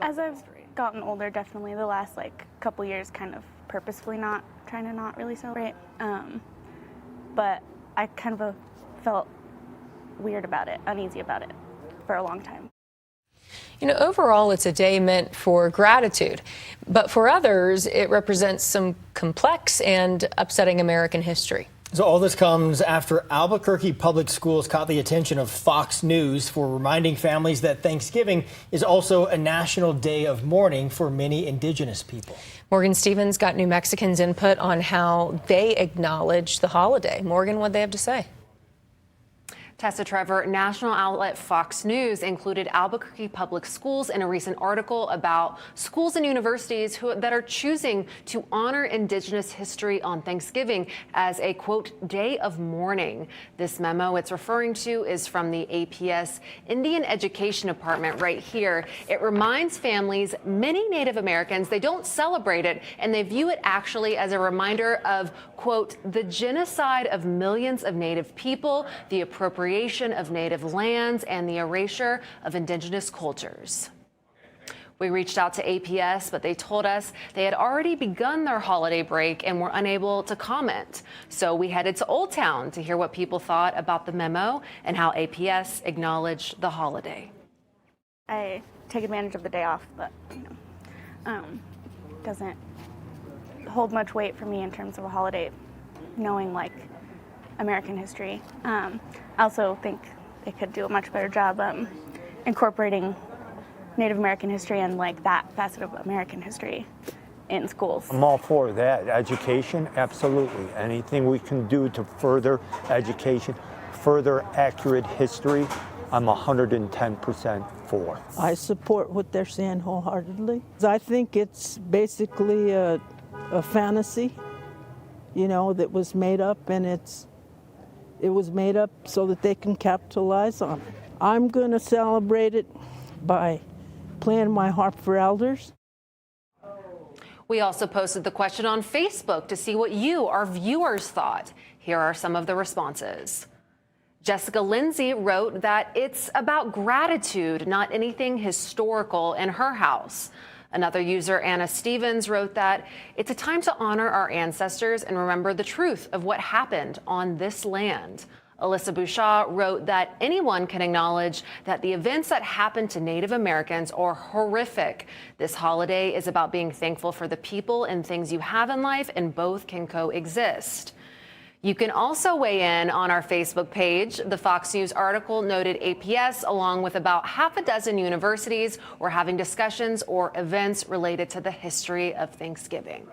As I've gotten older, definitely the last couple years, kind of purposefully not trying to not really celebrate. But I kind of felt weird about it, uneasy about it for a long time. Overall, it's a day meant for gratitude. But for others, it represents some complex and upsetting American history. So all this comes after Albuquerque Public Schools caught the attention of Fox News for reminding families that Thanksgiving is also a national day of mourning for many indigenous people. Morgan Stevens got New Mexicans' input on how they acknowledge the holiday. Morgan, what'd they have to say? Tessa Trevor, national outlet Fox News included Albuquerque Public Schools in a recent article about schools and universities that are choosing to honor Indigenous history on Thanksgiving as a, quote, day of mourning. This memo it's referring to is from the APS Indian Education Department right here. It reminds families, many Native Americans, they don't celebrate it, and they view it actually as a reminder of, quote, the genocide of millions of Native people, the appropriation of Native lands, and the erasure of indigenous cultures. We reached out to APS, but they told us they had already begun their holiday break and were unable to comment. So we headed to Old Town to hear what people thought about the memo and how APS acknowledged the holiday. I take advantage of the day off, but doesn't hold much weight for me in terms of a holiday, knowing American history. I also think they could do a much better job incorporating Native American history and that facet of American history in schools. I'm all for that. Education, absolutely. Anything we can do to further education, further accurate history, I'm 110% for. I support what they're saying wholeheartedly. I think it's basically a fantasy, that was made up, and it was made up so that they can capitalize on it. I'm going to celebrate it by playing my harp for elders. We also posted the question on Facebook to see what you, our viewers, thought. Here are some of the responses. Jessica Lindsay wrote that it's about gratitude, not anything historical in her house. Another user, Anna Stevens, wrote that it's a time to honor our ancestors and remember the truth of what happened on this land. Alyssa Bouchard wrote that anyone can acknowledge that the events that happened to Native Americans are horrific. This holiday is about being thankful for the people and things you have in life, and both can coexist. You can also weigh in on our Facebook page. The Fox News article noted APS, along with about half a dozen universities, were having discussions or events related to the history of Thanksgiving.